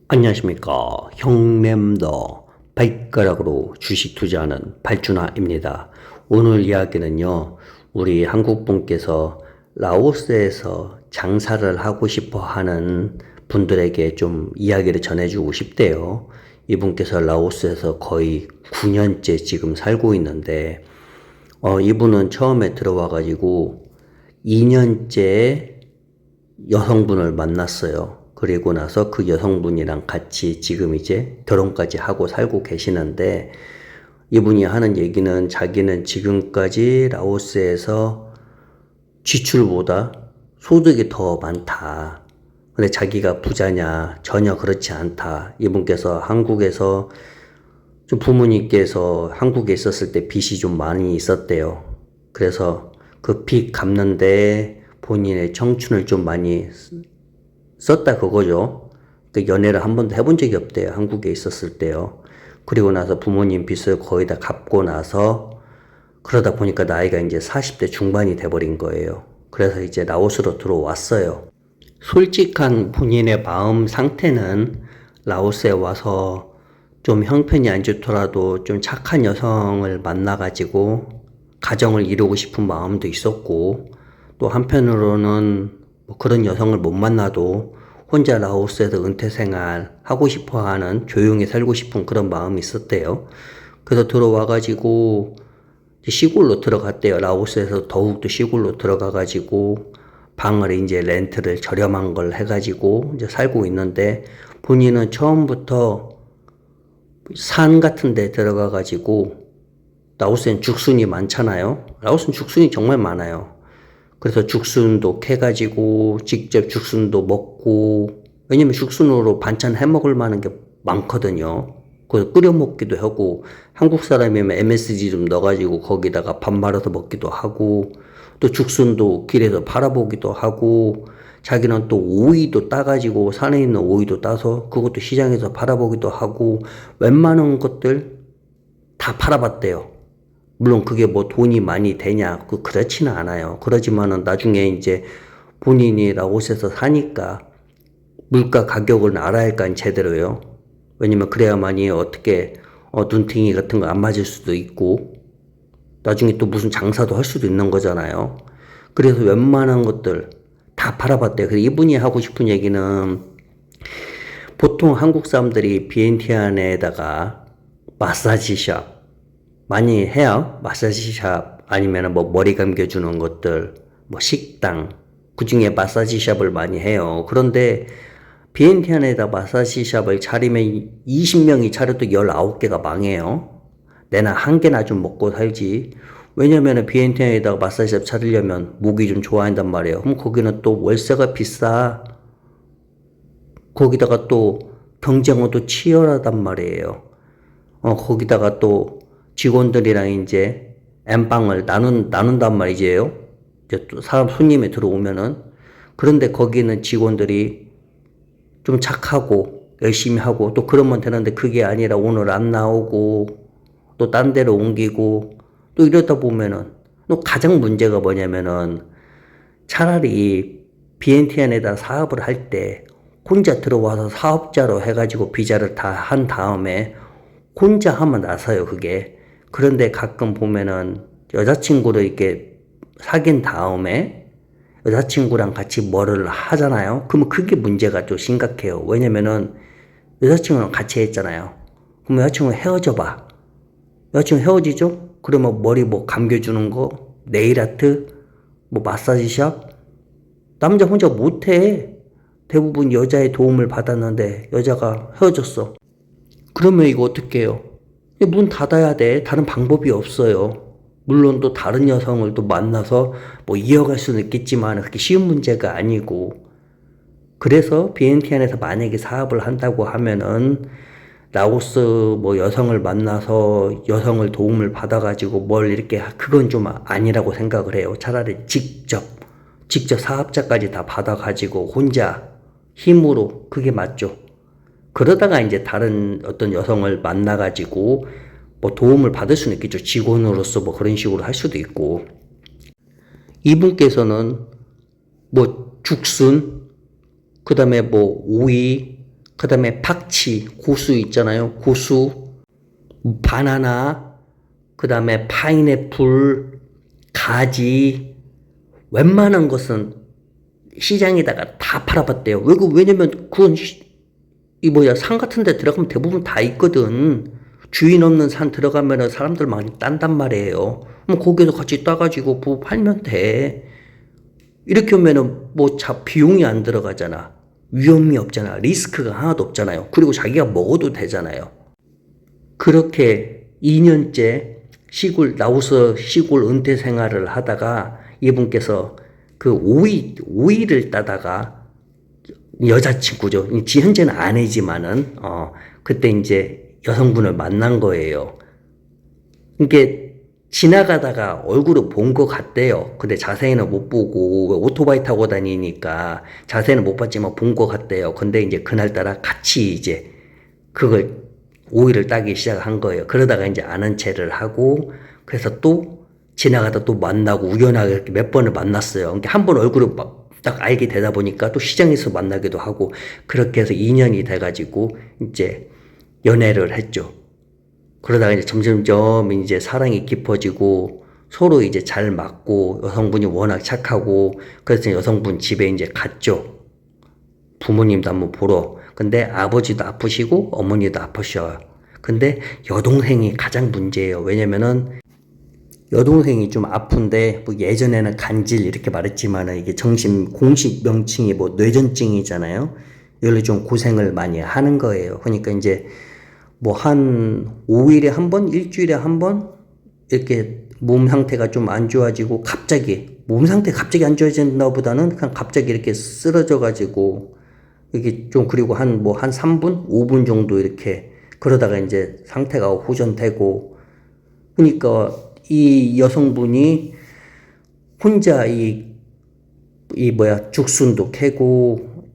안녕하십니까. 형님도 발가락으로 주식 투자하는 발주나입니다. 오늘 이야기는요, 우리 한국분께서 라오스에서 장사를 하고 싶어 하는 분들에게 좀 이야기를 전해주고 싶대요. 이분께서 라오스에서 거의 9년째 지금 살고 있는데, 이분은 처음에 들어와가지고 2년째 여성분을 만났어요. 그리고 나서 그 여성분이랑 같이 지금 이제 결혼까지 하고 살고 계시는데, 이분이 하는 얘기는 자기는 지금까지 라오스에서 지출보다 소득이 더 많다. 근데 자기가 부자냐? 전혀 그렇지 않다. 이분께서 한국에서 좀 부모님께서 한국에 있었을 때 빚이 좀 많이 있었대요. 그래서 그 빚 갚는데 본인의 청춘을 좀 많이 썼다 그거죠. 그 연애를 한 번도 해본 적이 없대요. 한국에 있었을 때요. 그리고 나서 부모님 빚을 거의 다 갚고 나서 그러다 보니까 나이가 이제 40대 중반이 돼버린 거예요. 그래서 이제 라오스로 들어왔어요. 솔직한 본인의 마음 상태는 라오스에 와서 좀 형편이 안 좋더라도 좀 착한 여성을 만나가지고 가정을 이루고 싶은 마음도 있었고, 또 한편으로는 뭐 그런 여성을 못 만나도 혼자 라오스에서 은퇴 생활 하고 싶어 하는, 조용히 살고 싶은 그런 마음이 있었대요. 그래서 들어와가지고 시골로 들어갔대요. 라오스에서 더욱더 시골로 들어가가지고 방을 이제 렌트를 저렴한 걸 해가지고 이제 살고 있는데, 본인은 처음부터 산 같은 데 들어가가지고, 라오스엔 죽순이 많잖아요. 라오스는 죽순이 정말 많아요. 그래서 죽순도 캐가지고 직접 죽순도 먹고, 왜냐면 죽순으로 반찬 해 먹을 만한 게 많거든요. 그래서 끓여 먹기도 하고, 한국 사람이면 MSG 좀 넣어가지고 거기다가 밥 말아서 먹기도 하고, 또 죽순도 길에서 팔아보기도 하고, 자기는 또 오이도 따가지고 산에 있는 오이도 따서 그것도 시장에서 팔아보기도 하고, 웬만한 것들 다 팔아봤대요. 물론 그게 뭐 돈이 많이 되냐, 그렇지는 않아요. 그러지만은 나중에 이제 본인이 라오스에서 사니까 물가 가격을 알아야 할까 제대로요. 왜냐면 그래야만이 어떻게 눈탱이 같은 거 안 맞을 수도 있고, 나중에 또 무슨 장사도 할 수도 있는 거잖아요. 그래서 웬만한 것들 다 팔아봤대요. 그래서 이분이 하고 싶은 얘기는, 보통 한국 사람들이 비엔티안에다가 마사지샵 많이 해요. 마사지샵 아니면 뭐 머리 감겨주는 것들, 뭐 식당, 그 중에 마사지샵을 많이 해요. 그런데 비엔티안에다 마사지샵을 차리면 20명이 차려도 19개가 망해요. 내나 한 개나 좀 먹고 살지. 왜냐면은 비엔티안에다가 마사지샵 차리려면 목이 좀 좋아야 한단 말이에요. 그럼 거기는 또 월세가 비싸. 거기다가 또 경쟁은 또 치열하단 말이에요. 거기다가 또 직원들이랑 이제 엠빵을 나눈단 말이지요. 이제 또 사람 손님이 들어오면은. 그런데 거기는 직원들이 좀 착하고 열심히 하고 또 그러면 되는데, 그게 아니라 오늘 안 나오고 또 딴 데로 옮기고 또 이러다 보면은, 또 가장 문제가 뭐냐면은, 차라리 비엔티안에다 사업을 할 때 혼자 들어와서 사업자로 해가지고 비자를 다 한 다음에 혼자 하면 나서요, 그게. 그런데 가끔 보면은 여자친구를 이렇게 사귄 다음에 여자친구랑 같이 뭐를 하잖아요. 그러면 그게 문제가 좀 심각해요. 왜냐면은 여자친구랑 같이 했잖아요. 그럼 여자친구 헤어져 봐. 여자친구 헤어지죠? 그러면 머리 뭐 감겨주는 거, 네일 아트, 뭐 마사지샵, 남자 혼자 못해. 대부분 여자의 도움을 받았는데 여자가 헤어졌어. 그러면 이거 어떻게 해요? 문 닫아야 돼. 다른 방법이 없어요. 물론 또 다른 여성을 또 만나서 뭐 이어갈 수는 있겠지만 그렇게 쉬운 문제가 아니고, 그래서 비엔티안에서 만약에 사업을 한다고 하면은 라오스 뭐 여성을 만나서 여성을 도움을 받아가지고 뭘 이렇게, 그건 좀 아니라고 생각을 해요. 차라리 직접 사업자까지 다 받아가지고 혼자 힘으로, 그게 맞죠. 그러다가 이제 다른 어떤 여성을 만나가지고 뭐 도움을 받을 수는 있겠죠. 직원으로서 뭐 그런 식으로 할 수도 있고. 이분께서는 뭐 죽순, 그 다음에 뭐 오이, 그 다음에 박치, 고수 있잖아요. 고수, 바나나, 그 다음에 파인애플, 가지, 웬만한 것은 시장에다가 다 팔아봤대요. 왜냐면 그건 산 같은 데 들어가면 대부분 다 있거든. 주인 없는 산 들어가면은 사람들 많이 딴단 말이에요. 그럼 거기서 같이 따가지고 팔면 돼. 이렇게 하면은 비용이 안 들어가잖아. 위험이 없잖아. 리스크가 하나도 없잖아요. 그리고 자기가 먹어도 되잖아요. 그렇게 2년째 라오스 시골 은퇴 생활을 하다가 이분께서 그 오이를 따다가 여자친구죠. 현재는 아내지만은, 그때 이제 여성분을 만난 거예요. 이게 지나가다가 얼굴을 본 것 같대요. 근데 자세히는 못 보고 오토바이 타고 다니니까 자세히는 못 봤지만 본 것 같대요. 근데 이제 그날따라 같이 이제 그걸 오이를 따기 시작한 거예요. 그러다가 이제 아는 체를 하고 그래서 또 지나가다 또 만나고 우연하게 이렇게 몇 번을 만났어요. 그러니까 한 번 얼굴을 딱 알게 되다 보니까 또 시장에서 만나기도 하고 그렇게 해서 2년이 돼가지고 이제 연애를 했죠. 그러다가 이제 점점점 이제 사랑이 깊어지고 서로 이제 잘 맞고 여성분이 워낙 착하고 그래서 여성분 집에 이제 갔죠. 부모님도 한번 보러. 근데 아버지도 아프시고 어머니도 아프셔요. 근데 여동생이 가장 문제예요. 왜냐면은 여동생이 좀 아픈데 예전에는 간질 이렇게 말했지만은 이게 공식 명칭이 뇌전증이잖아요. 이걸로 좀 고생을 많이 하는 거예요. 그러니까 이제 한 5일에 한 번, 일주일에 한 번, 이렇게 몸 상태가 좀 안 좋아지고, 몸 상태가 갑자기 안 좋아진다 보다는 그냥 갑자기 이렇게 쓰러져가지고, 이게 좀, 그리고 한 3분, 5분 정도 이렇게, 그러다가 이제 상태가 호전되고, 그러니까 이 여성분이 혼자 죽순도 캐고,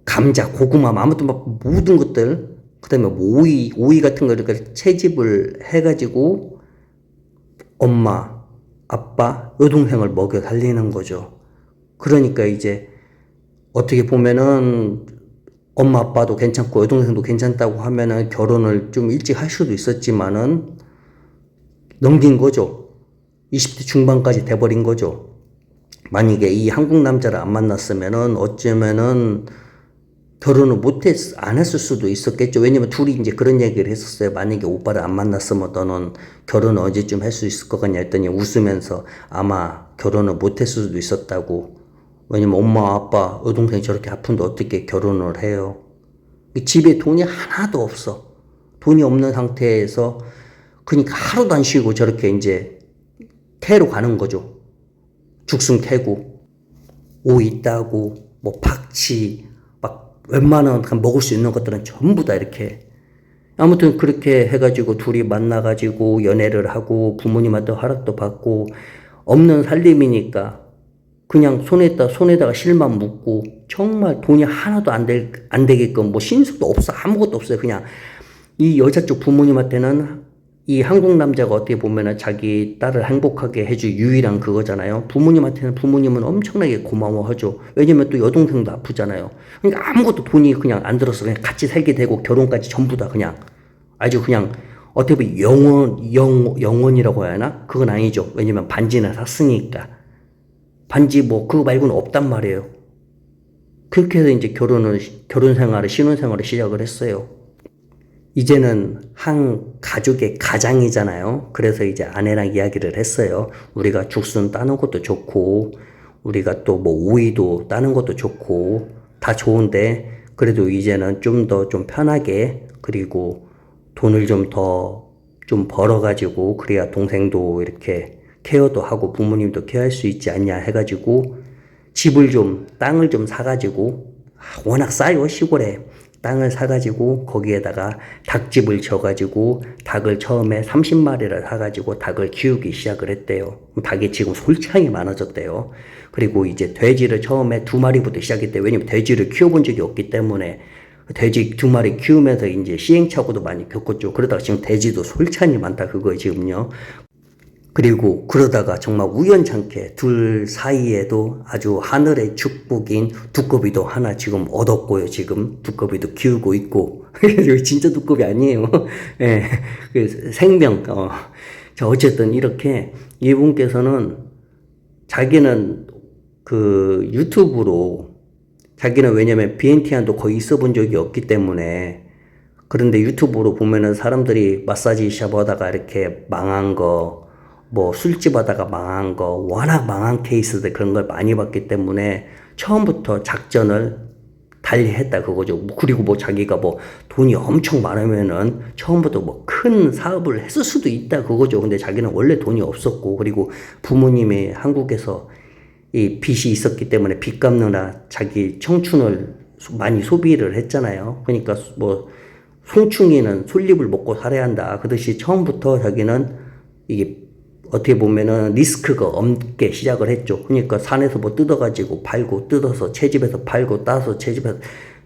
감자, 고구마, 아무튼 모든 것들, 그 다음에 오이 같은 거 이렇게 채집을 해가지고 엄마, 아빠, 여동생을 먹여 살리는 거죠. 그러니까 이제 어떻게 보면은 엄마, 아빠도 괜찮고 여동생도 괜찮다고 하면은 결혼을 좀 일찍 할 수도 있었지만은 넘긴 거죠. 20대 중반까지 돼버린 거죠. 만약에 이 한국 남자를 안 만났으면은 어쩌면은 결혼을 안 했을 수도 있었겠죠. 왜냐면 둘이 이제 그런 얘기를 했었어요. 만약에 오빠를 안 만났으면 너는 결혼을 언제쯤 할 수 있을 것 같냐 했더니 웃으면서 아마 결혼을 못 했을 수도 있었다고. 왜냐면 엄마, 아빠, 여동생이 저렇게 아픈데 어떻게 결혼을 해요. 집에 돈이 하나도 없어. 돈이 없는 상태에서 그러니까 하루도 안 쉬고 저렇게 이제 캐러 가는 거죠. 죽순 캐고 오이 따고 박치 웬만한 먹을 수 있는 것들은 전부 다 이렇게 아무튼 그렇게 해가지고 둘이 만나가지고 연애를 하고 부모님한테 허락도 받고 없는 살림이니까 그냥 손에다가 실만 묶고 정말 돈이 하나도 안 되게끔 신수도 없어 아무것도 없어요. 그냥 이 여자 쪽 부모님한테는 이 한국 남자가 어떻게 보면은 자기 딸을 행복하게 해줄 유일한 그거잖아요. 부모님은 엄청나게 고마워하죠. 왜냐면 또 여동생도 아프잖아요. 그러니까 아무것도 돈이 그냥 안 들어서 그냥 같이 살게 되고 결혼까지 전부 다 그냥 아주 그냥 어떻게 보면 영원이라고 해야 하나? 그건 아니죠. 왜냐면 반지는 샀으니까. 반지 그거 말고는 없단 말이에요. 그렇게 해서 이제 신혼생활을 시작을 했어요. 이제는 한 가족의 가장이잖아요. 그래서 이제 아내랑 이야기를 했어요. 우리가 죽순 따는 것도 좋고, 우리가 또 오이도 따는 것도 좋고, 다 좋은데, 그래도 이제는 좀 더 좀 편하게, 그리고 돈을 좀 벌어가지고, 그래야 동생도 이렇게 케어도 하고 부모님도 케어할 수 있지 않냐 해가지고, 땅을 좀 사가지고, 워낙 싸요, 시골에. 땅을 사가지고 거기에다가 닭집을 져가지고 닭을 처음에 30마리를 사가지고 닭을 키우기 시작을 했대요. 닭이 지금 솔창이 많아졌대요. 그리고 이제 돼지를 처음에 2마리부터 시작했대요. 왜냐면 돼지를 키워본 적이 없기 때문에 돼지 2마리 키우면서 이제 시행착오도 많이 겪었죠. 그러다가 지금 돼지도 솔창이 많다 그거예요 지금요. 그리고 그러다가 정말 우연찮게 둘 사이에도 아주 하늘의 축복인 두꺼비도 하나 지금 얻었고요. 지금 두꺼비도 키우고 있고. 진짜 두꺼비 아니에요. 예, 그 생명, 자, 어쨌든 이렇게 이분께서는 자기는 그 유튜브로 자기는 왜냐면 비엔티안도 거의 있어 본 적이 없기 때문에 그런데 유튜브로 보면은 사람들이 마사지 샵 하다가 이렇게 망한 거, 뭐 술집 하다가 망한 거, 워낙 망한 케이스들 그런 걸 많이 봤기 때문에 처음부터 작전을 달리 했다 그거죠. 그리고 뭐 자기가 뭐 돈이 엄청 많으면은 처음부터 뭐 큰 사업을 했을 수도 있다 그거죠. 근데 자기는 원래 돈이 없었고 그리고 부모님이 한국에서 이 빚이 있었기 때문에 빚 갚느라 자기 청춘을 많이 소비를 했잖아요. 그러니까 뭐 송충이는 솔잎을 먹고 살아야 한다. 그듯이 처음부터 자기는 이게 어떻게 보면은 리스크가 없게 시작을 했죠. 그러니까 산에서 뭐 뜯어가지고 팔고 뜯어서 채집해서 팔고 따서 채집해서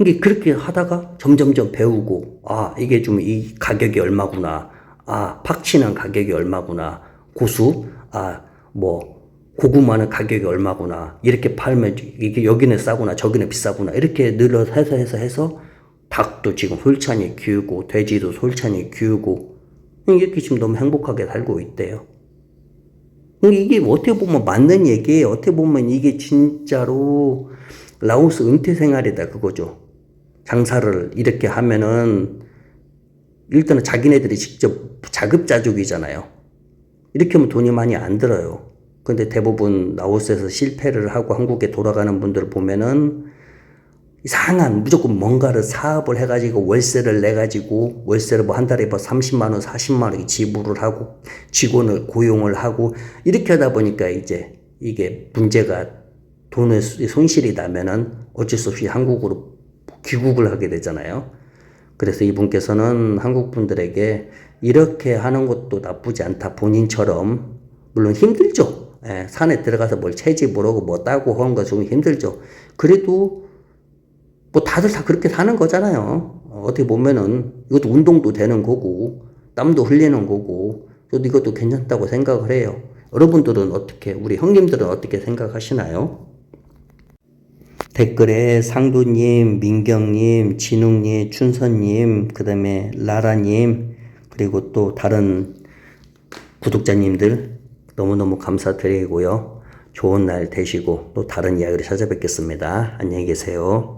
이게 그렇게 하다가 점점점 배우고 아 이게 좀 이 가격이 얼마구나. 아 팍치는 가격이 얼마구나. 고수 아 뭐 고구마는 가격이 얼마구나. 이렇게 팔면 이게 여기는 싸구나 저기는 비싸구나. 이렇게 늘어서 해서 닭도 지금 솔찬히 키우고 돼지도 솔찬히 키우고 이렇게 지금 너무 행복하게 살고 있대요. 이게 어떻게 보면 맞는 얘기예요. 어떻게 보면 이게 진짜로 라오스 은퇴 생활이다 그거죠. 장사를 이렇게 하면은 일단은 자기네들이 직접 자급자족이잖아요. 이렇게 하면 돈이 많이 안 들어요. 근데 대부분 라오스에서 실패를 하고 한국에 돌아가는 분들을 보면은 이상한 무조건 뭔가를 사업을 해가지고 월세를 내가지고 월세를 뭐 한 달에 뭐 30만 원, 40만 원 지불을 하고 직원을 고용을 하고 이렇게 하다 보니까 이제 이게 문제가 돈의 손실이 나면은 어쩔 수 없이 한국으로 귀국을 하게 되잖아요. 그래서 이분께서는 한국 분들에게 이렇게 하는 것도 나쁘지 않다. 본인처럼 물론 힘들죠. 예, 산에 들어가서 뭘 채집을 하고 뭐 따고 하는 거 좀 힘들죠. 그래도 뭐 다들 다 그렇게 사는 거잖아요. 어떻게 보면은 이것도 운동도 되는 거고 땀도 흘리는 거고 저도 이것도 괜찮다고 생각을 해요. 여러분들은 어떻게 우리 형님들은 어떻게 생각하시나요? 댓글에 상도님, 민경님, 진웅님, 춘선님, 그 다음에 라라님 그리고 또 다른 구독자님들 너무너무 감사드리고요. 좋은 날 되시고 또 다른 이야기를 찾아뵙겠습니다. 안녕히 계세요.